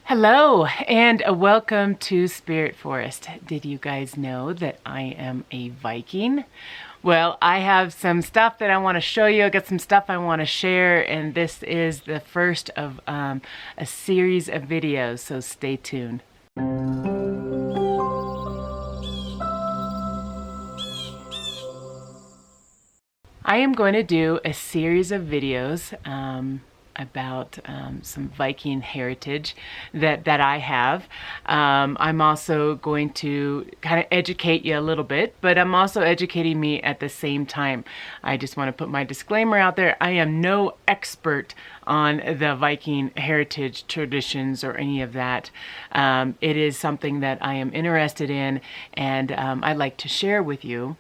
Hello and welcome to Spirit Forest. Did you guys know that I am a Viking? Well, I have some stuff that I want to show you. I got some stuff I want to share, and this is the first of a series of videos, so stay tuned. I am going to do a series of videos about some Viking heritage that I have. I'm also going to kind of educate you a little bit, but I'm also educating me at the same time. I just want to put my disclaimer out there. I am no expert on the Viking heritage traditions or any of that. It is something that I am interested in, and I'd like to share with you.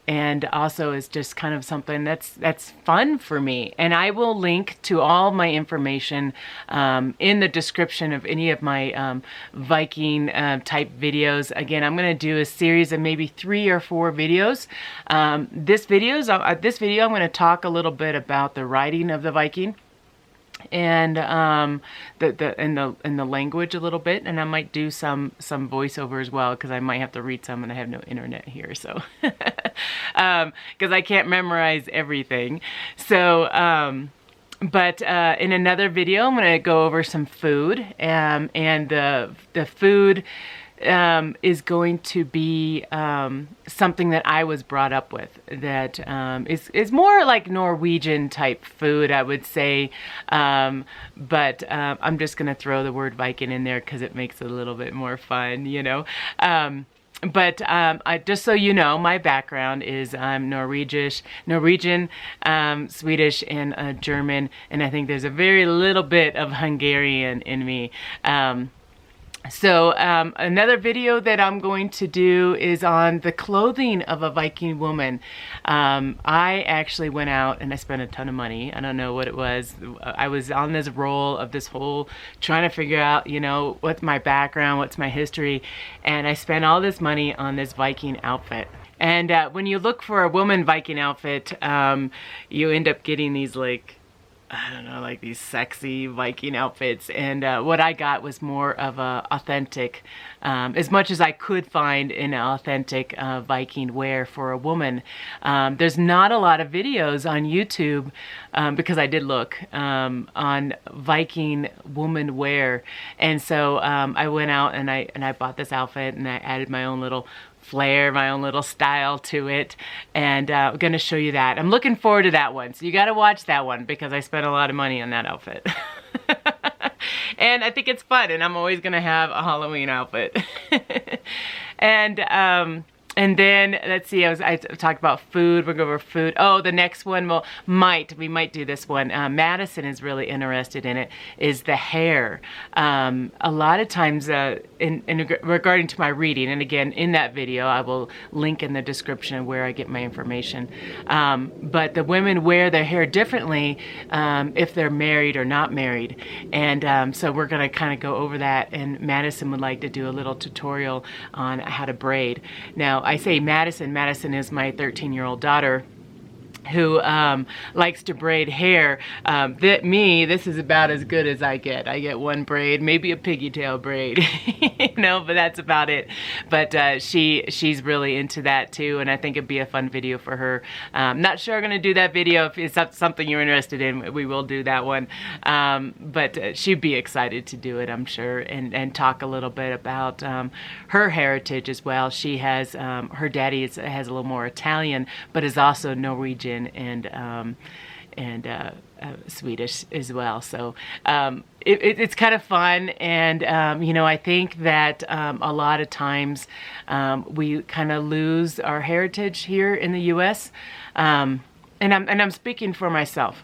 And also it's just kind of something that's fun for me. And I will link to all my information in the description of any of my Viking type videos. Again, I'm going to do a series of maybe 3 or 4 videos. This video I'm going to talk a little bit about the writing of the Viking and the language a little bit, and I might do some voiceover as well, because I might have to read some and I have no internet here, so because I can't memorize everything. So but in another video I'm going to go over some food, and the food is going to be something that I was brought up with, that is more like Norwegian type food, I would say, but I'm just going to throw the word Viking in there because it makes it a little bit more fun, you know. But just so you know, my background is I'm Norwegian, Swedish, and German, and I think there's a very little bit of Hungarian in me. So another video that I'm going to do is on the clothing of a Viking woman. I actually went out and I spent a ton of money. I don't know what it was. I was on this roll of this whole trying to figure out, you know, what's my background, what's my history, and I spent all this money on this Viking outfit. And when you look for a woman Viking outfit, you end up getting these, like, I don't know, like these sexy Viking outfits, and what I got was more of a authentic, as much as I could find in authentic Viking wear for a woman. There's not a lot of videos on YouTube, because I did look, on Viking woman wear, and so I went out and I bought this outfit, and I added my own little flair, my own little style to it, and I'm going to show you that. I'm looking forward to that one, so you got to watch that one because I spent a lot of money on that outfit. And I think it's fun, and I'm always going to have a Halloween outfit. And then, let's see, I talked about food. We'll go over food. Oh, the next one, we might do this one. Madison is really interested in it, is the hair. A lot of times, regarding to my reading, and again, in that video, I will link in the description where I get my information. But the women wear their hair differently if they're married or not married. And so we're going to kind of go over that, and Madison would like to do a little tutorial on how to braid. Now, I say Madison. Madison is my 13-year-old daughter who likes to braid hair. This is about as good as I get. I get one braid, maybe a pigtail braid, you know, but that's about it. But she's really into that too, and I think it'd be a fun video for her. Not sure I'm gonna do that video. If it's something you're interested in, we will do that one. But she'd be excited to do it, I'm sure, and talk a little bit about her heritage as well. She has, her daddy has a little more Italian, but is also Norwegian and Swedish as well. So it's kind of fun, and you know, I think that a lot of times we kind of lose our heritage here in the U.S. And I'm speaking for myself.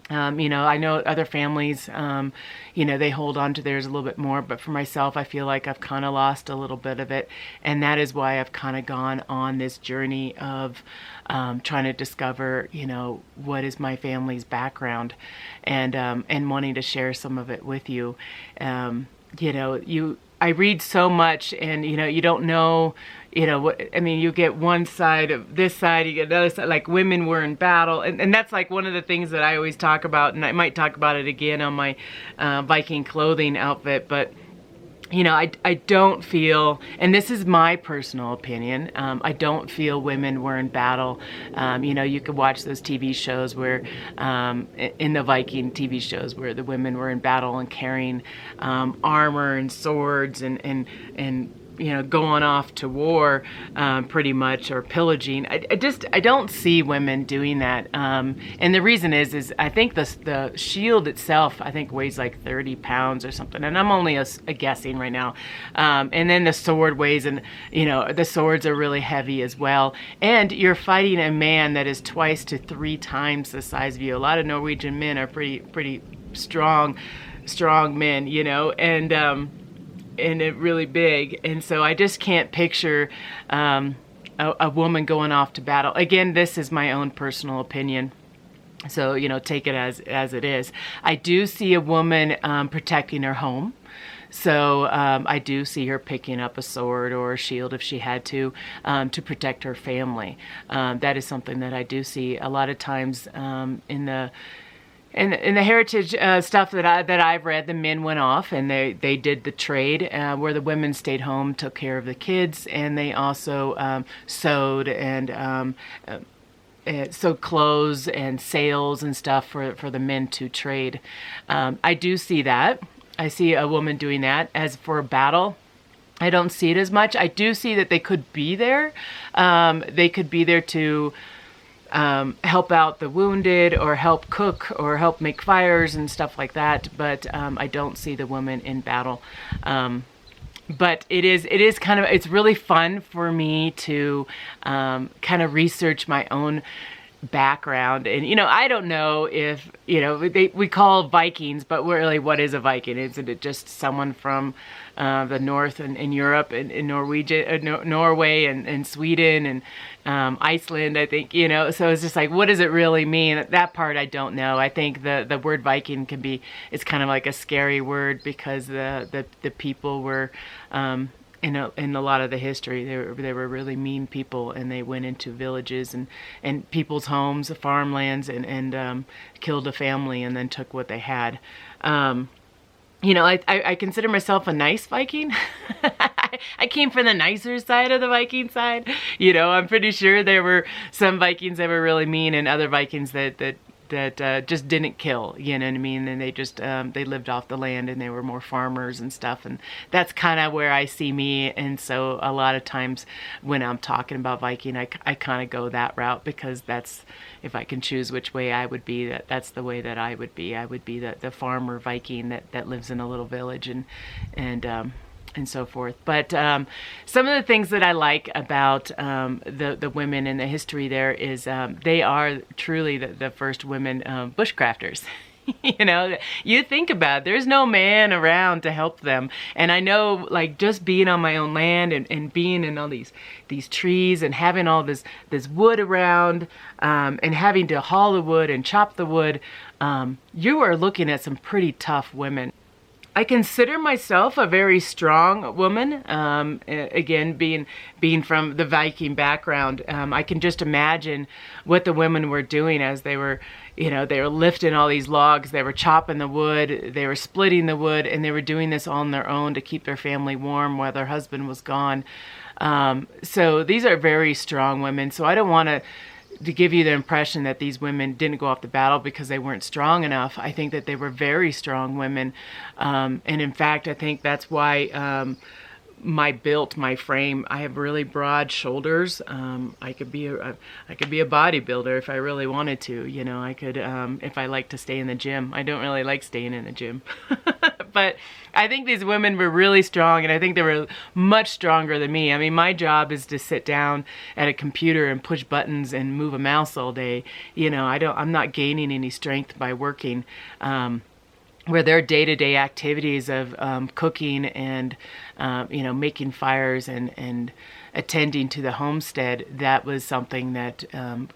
You know, I know other families, you know, they hold on to theirs a little bit more, but for myself, I feel like I've kind of lost a little bit of it, and that is why I've kind of gone on this journey of trying to discover, you know, what is my family's background, and wanting to share some of it with you. You know, I read so much, and you don't know, what I mean. You get one side of this side, you get another side. Like, women were in battle, and that's like one of the things that I always talk about, and I might talk about it again on my Viking clothing outfit, but. I don't feel, and this is my personal opinion, I don't feel women were in battle. You could watch those TV shows where, in the Viking TV shows, where the women were in battle and carrying armor and swords and going off to war, pretty much, or pillaging. I don't see women doing that. And the reason is I think the shield itself, I think, weighs like 30 pounds or something. And I'm only guessing right now. And then the sword weighs, and, the swords are really heavy as well. And you're fighting a man that is twice to 3 times the size of you. A lot of Norwegian men are pretty strong men, and it really big, and so I just can't picture a woman going off to battle. Again, this is my own personal opinion, so take it as it is. I do see a woman protecting her home, so I do see her picking up a sword or a shield if she had to protect her family. That is something that I do see a lot of times in the heritage stuff that I've read. The men went off and they did the trade, where the women stayed home, took care of the kids, and they also sewed and sewed clothes and sails and stuff for the men to trade. I do see that. I see a woman doing that. As for a battle, I don't see it as much. I do see that they could be there. They could be there to help out the wounded, or help cook, or help make fires and stuff like that. But I don't see the women in battle. But it is it's really fun for me to kind of research my own background. And I don't know if we call Vikings, but really, what is a Viking? Isn't it just someone from the north in Europe, and in Norwegian, Norway, and Sweden, and Iceland, I think, so it's just like, what does it really mean? That part I don't know. I think the word Viking it's kind of like a scary word, because the people were in a lot of the history, they were really mean people, and they went into villages and people's homes, farmlands, and killed a family, and then took what they had. I consider myself a nice Viking. I came from the nicer side of the Viking side. I'm pretty sure there were some Vikings that were really mean, and other Vikings that just didn't kill, you know what I mean? And they just, they lived off the land, and they were more farmers and stuff. And that's kind of where I see me. And so a lot of times when I'm talking about Viking, I kind of go that route, because that's, if I can choose which way I would be, that's the way that I would be. I would be the farmer Viking that lives in a little village and so forth. But some of the things that I like about the women in the history there is they are truly the first women bushcrafters. You think about it, there's no man around to help them. And I know, like, just being on my own land and being in all these trees, and having all this wood around, and having to haul the wood and chop the wood, you are looking at some pretty tough women. I consider myself a very strong woman. Again, being from the Viking background, I can just imagine what the women were doing as they were, they were lifting all these logs, they were chopping the wood, they were splitting the wood, and they were doing this on their own to keep their family warm while their husband was gone. So these are very strong women. So I don't want to give you the impression that these women didn't go off to battle because they weren't strong enough. I think that they were very strong women. And in fact, I think that's why my frame, I have really broad shoulders. I could be a bodybuilder if I really wanted to. I could, if I like to stay in the gym. I don't really like staying in the gym. But I think these women were really strong, and I think they were much stronger than me. I mean, my job is to sit down at a computer and push buttons and move a mouse all day. I'm not gaining any strength by working. where their day-to-day activities of cooking and making fires and attending to the homestead, that was something that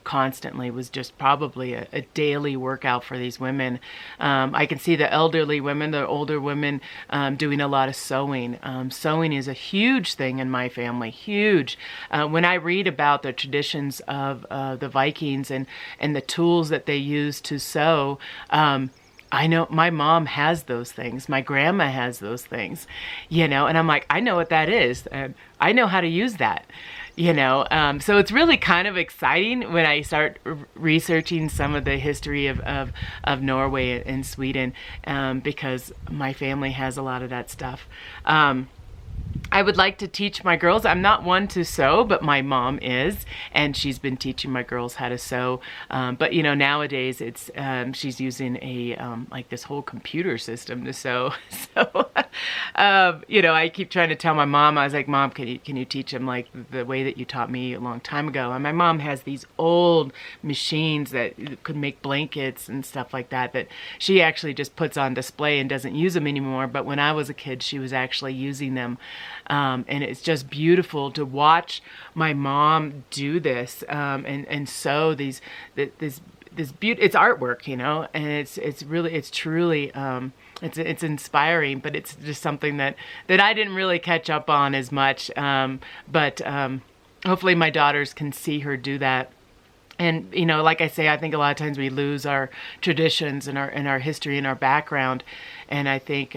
constantly was just probably a daily workout for these women. I can see the elderly women, the older women, doing a lot of sewing. Sewing is a huge thing in my family, huge. When I read about the traditions of the Vikings and the tools that they used to sew, I know my mom has those things. My grandma has those things, and I'm like, I know what that is. And I know how to use that, So it's really kind of exciting when I start researching some of the history of Norway and Sweden, because my family has a lot of that stuff. I would like to teach my girls. I'm not one to sew, but my mom is, and she's been teaching my girls how to sew. But nowadays it's she's using a like this whole computer system to sew. So I keep trying to tell my mom. I was like, Mom, can you teach them like the way that you taught me a long time ago? And my mom has these old machines that could make blankets and stuff like that she actually just puts on display and doesn't use them anymore. But when I was a kid, she was actually using them. And it's just beautiful to watch my mom do this and sew this beauty. It's artwork, and it's truly it's inspiring. But it's just something that I didn't really catch up on as much. But hopefully my daughters can see her do that. And like I say, I think a lot of times we lose our traditions and our history and our background. And I think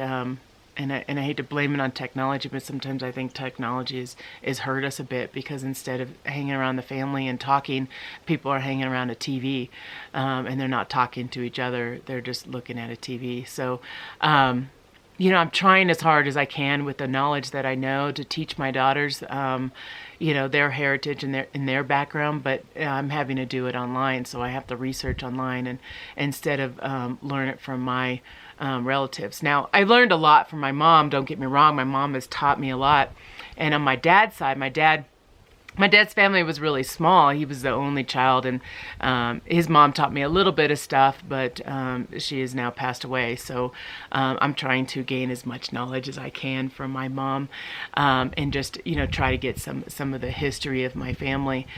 and I hate to blame it on technology, but sometimes I think technology is hurt us a bit, because instead of hanging around the family and talking, people are hanging around a TV, and they're not talking to each other. They're just looking at a TV. So, I'm trying as hard as I can with the knowledge that I know to teach my daughters, their heritage and their background, but I'm having to do it online. So I have to research online and instead of learn it from my relatives. Now, I learned a lot from my mom. Don't get me wrong. My mom has taught me a lot. And on my dad's side, my dad's family was really small. He was the only child, and his mom taught me a little bit of stuff, but she has now passed away. So I'm trying to gain as much knowledge as I can from my mom, and just try to get some of the history of my family.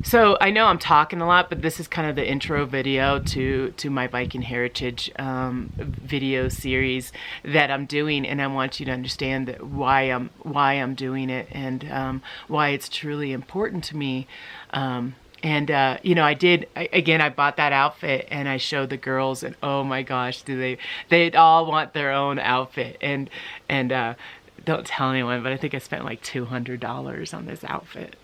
So I know I'm talking a lot, but this is kind of the intro video to my Viking Heritage video series that I'm doing, and I want you to understand that why I'm doing it, and why it's truly important to me. I bought that outfit and I showed the girls, and oh my gosh, they all want their own outfit, and don't tell anyone, but I think I spent like $200 on this outfit.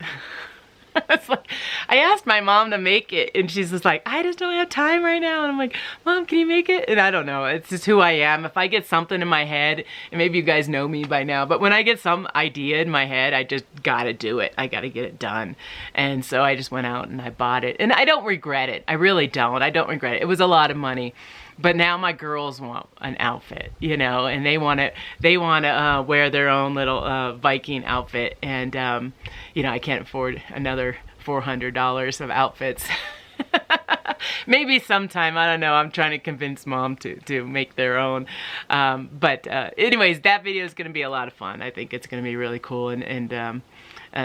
It's like, I asked my mom to make it, and she's just like, I just don't have time right now. And I'm like, Mom, can you make it? And I don't know. It's just who I am. If I get something in my head, and maybe you guys know me by now, but when I get some idea in my head, I just gotta do it. I gotta get it done. And so I just went out and I bought it. And I don't regret it. I really don't. I don't regret it. It was a lot of money. But now my girls want an outfit, and they want to wear their own little Viking outfit, and I can't afford another $400 of outfits. Maybe sometime, I don't know. I'm trying to convince Mom to make their own. But anyways, that video is going to be a lot of fun. I think it's going to be really cool, and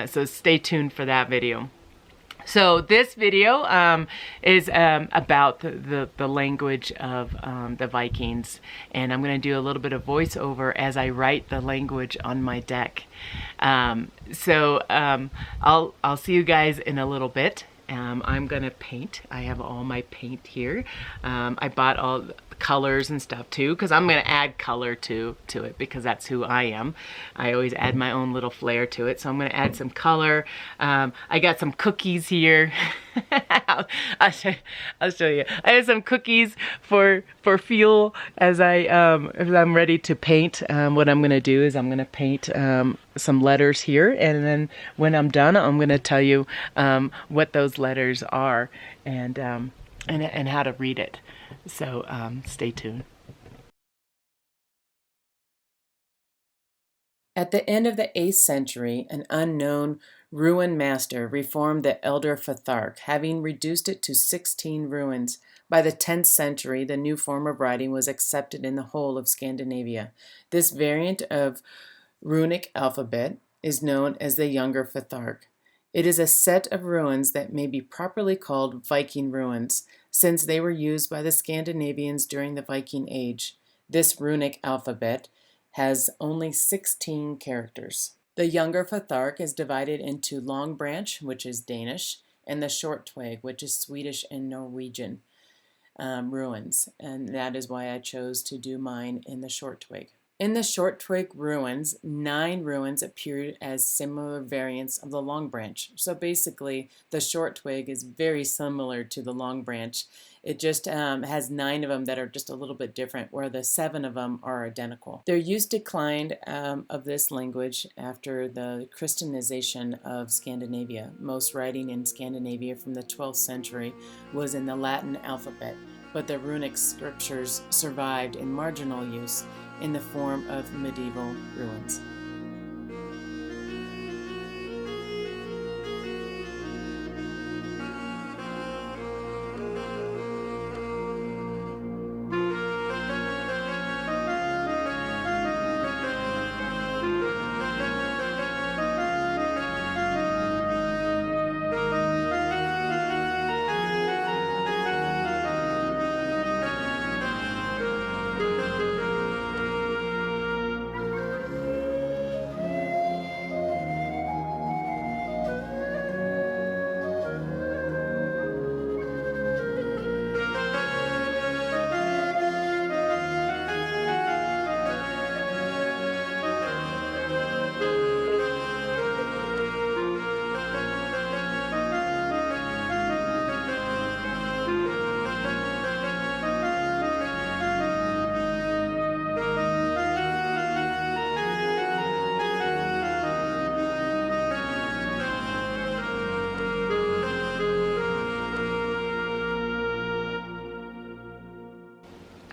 so stay tuned for that video. So this video is about the language of the Vikings, and I'm going to do a little bit of voiceover as I write the language on my deck. I'll see you guys in a little bit. I'm going to paint. I have all my paint here. I bought all the colors and stuff too, because I'm going to add color to it, because that's who I am. I always add my own little flair to it. So I'm going to add some color. I got some cookies here. I'll show you. I have some cookies for fuel as I'm ready to paint. What I'm going to do is I'm going to paint some letters here, and then when I'm done, I'm going to tell you what those letters are and how to read it. So stay tuned. At the end of the 8th century, an unknown ruin master reformed the Elder Futhark, having reduced it to 16 ruins. By the 10th century, the new form of writing was accepted in the whole of Scandinavia. This variant of Runic alphabet is known as the Younger Futhark. It is a set of ruins that may be properly called Viking ruins, since they were used by the Scandinavians during the Viking Age. This runic alphabet has only 16 characters. The Younger Futhark is divided into Long Branch, which is Danish, and the Short-Twig, which is Swedish and Norwegian ruins, and that is why I chose to do mine in the Short-Twig. In the Short-Twig ruins, 9 ruins appeared as similar variants of the Long Branch. So basically, the Short-Twig is very similar to the Long Branch. It just has 9 of them that are just a little bit different, where the 7 of them are identical. Their use declined of this language after the Christianization of Scandinavia. Most writing in Scandinavia from the 12th century was in the Latin alphabet, but the runic scriptures survived in marginal use in the form of medieval ruins.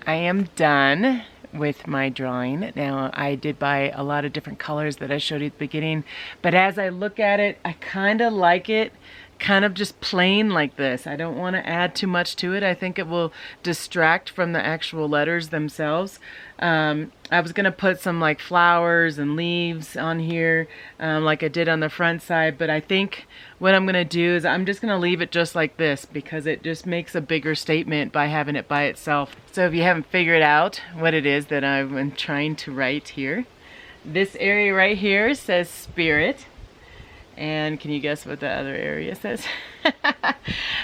I am done with my drawing. Now, I did buy a lot of different colors that I showed you at the beginning, but as I look at it, I kind of like it kind of just plain like this. I don't want to add too much to it. I think it will distract from the actual letters themselves. I was gonna put some like flowers and leaves on here like I did on the front side, but I think what I'm gonna do is I'm just gonna leave it just like this because it just makes a bigger statement by having it by itself. So if you haven't figured out what it is that I've been trying to write here, this area right here says spirit. And can you guess what the other area says?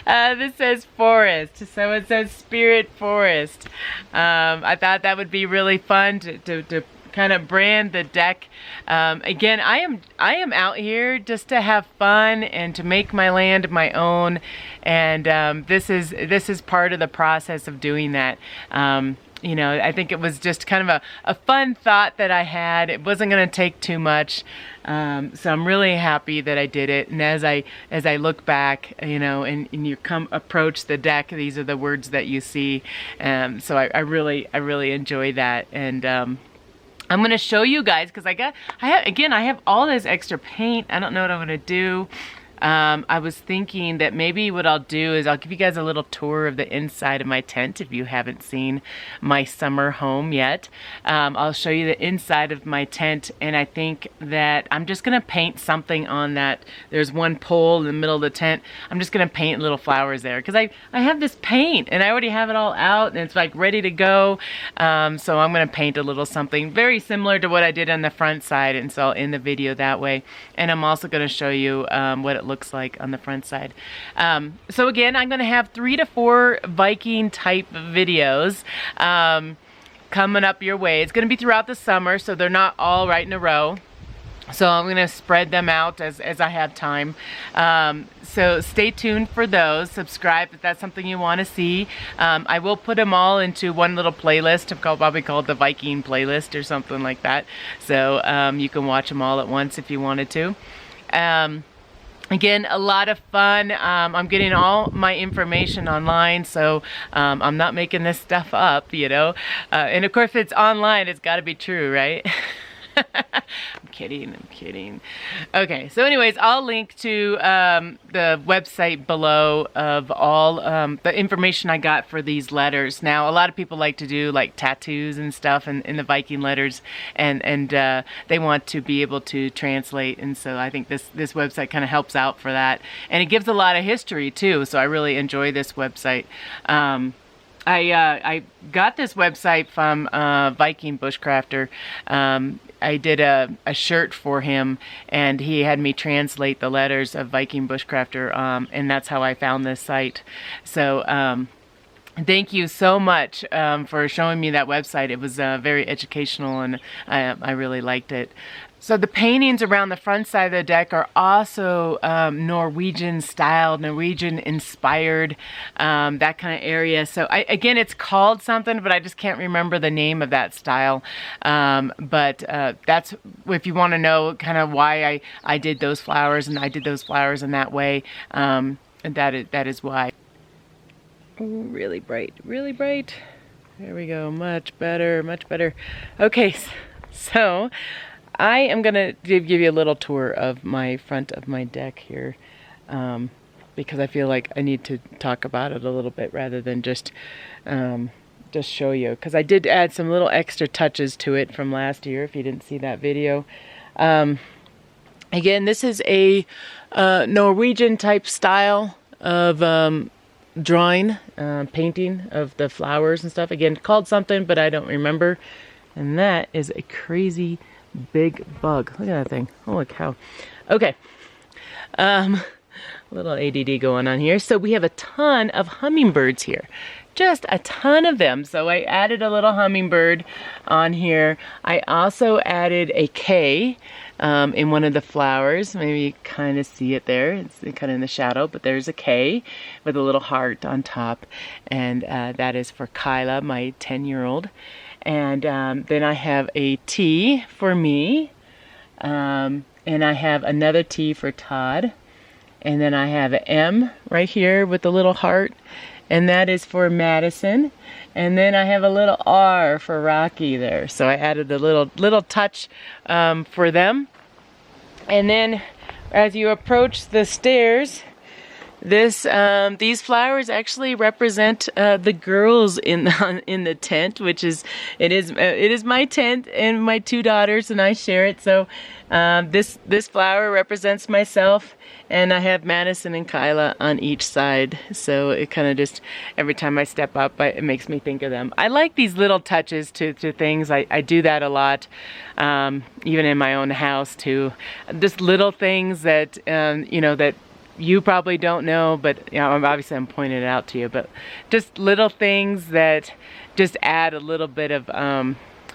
This says forest, so it says spirit forest. I thought that would be really fun to kind of brand the deck. Again, I am out here just to have fun and to make my land my own, and this is part of the process of doing that. You know, I think it was just kind of a fun thought that I had. It wasn't going to take too much, so I'm really happy that I did it. And as I look back, you know, and you approach the deck, these are the words that you see. So I really enjoy that. And I'm going to show you guys because I have all this extra paint. I don't know what I'm going to do. I was thinking that maybe what I'll do is I'll give you guys a little tour of the inside of my tent if you haven't seen my summer home yet. I'll show you the inside of my tent, and I think that I'm just going to paint something on that. There's one pole in the middle of the tent. I'm just going to paint little flowers there because I have this paint and I already have it all out and it's like ready to go. So I'm going to paint a little something very similar to what I did on the front side, and so I'll end the video that way. And I'm also going to show you what it looks like on the front side. So again, I'm going to have 3 to 4 Viking type videos coming up your way. It's going to be throughout the summer, so they're not all right in a row. So I'm going to spread them out as I have time. So stay tuned for those. Subscribe if that's something you want to see. I will put them all into one little playlist. I've probably called the Viking playlist or something like that. So you can watch them all at once if you wanted to. Again, a lot of fun. I'm getting all my information online, so I'm not making this stuff up, you know. And of course, if it's online, it's got to be true, right? I'm kidding, I'm kidding. Okay, so anyways, I'll link to the website below of all the information I got for these letters. Now, a lot of people like to do like tattoos and stuff in the Viking letters, and they want to be able to translate, and so I think this website kind of helps out for that. And it gives a lot of history too, so I really enjoy this website. I got this website from Viking Bushcrafter. I did a shirt for him, and he had me translate the letters of Viking Bushcrafter, and that's how I found this site. So thank you so much for showing me that website. It was very educational, and I really liked it. So the paintings around the front side of the deck are also Norwegian style, Norwegian inspired, that kind of area. So again, it's called something, but I just can't remember the name of that style. But that's, if you want to know kind of why I did those flowers, and I did those flowers in that way, and that is why. Ooh, really bright, really bright. There we go, much better, much better. Okay, so I am gonna give you a little tour of my front of my deck here, because I feel like I need to talk about it a little bit rather than just show you, because I did add some little extra touches to it from last year, if you didn't see that video. Again, this is a Norwegian type style of drawing, painting of the flowers and stuff. Again, called something, but I don't remember. And that is a crazy big bug. Look at that thing. Holy cow. Okay. Little ADD going on here. So we have a ton of hummingbirds here. Just a ton of them. So I added a little hummingbird on here. I also added a K in one of the flowers. Maybe you kind of see it there. It's kind of in the shadow, but there's a K with a little heart on top. And that is for Kyla, my 10-year-old. And then I have a T for me, and I have another T for Todd, and then I have an M right here with the little heart, and that is for Madison, and then I have a little R for Rocky there. So I added a little touch for them. And then as you approach the stairs, these flowers actually represent the girls in the tent, which is it is my tent and my two daughters, and I share it. So this flower represents myself, and I have Madison and Kyla on each side. So it kind of just, every time I step up, it makes me think of them. I like these little touches to things. I do that a lot, even in my own house too. Just little things that you know, that you probably don't know, but you know, obviously I'm pointing it out to you, but just little things that just add a little bit of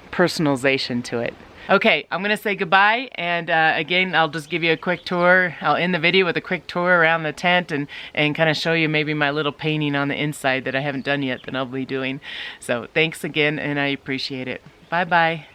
personalization to it. Okay, I'm gonna say goodbye, and again, I'll just give you a quick tour. I'll end the video with a quick tour around the tent and kind of show you maybe my little painting on the inside that I haven't done yet that I'll be doing. So thanks again, and I appreciate it. Bye-bye.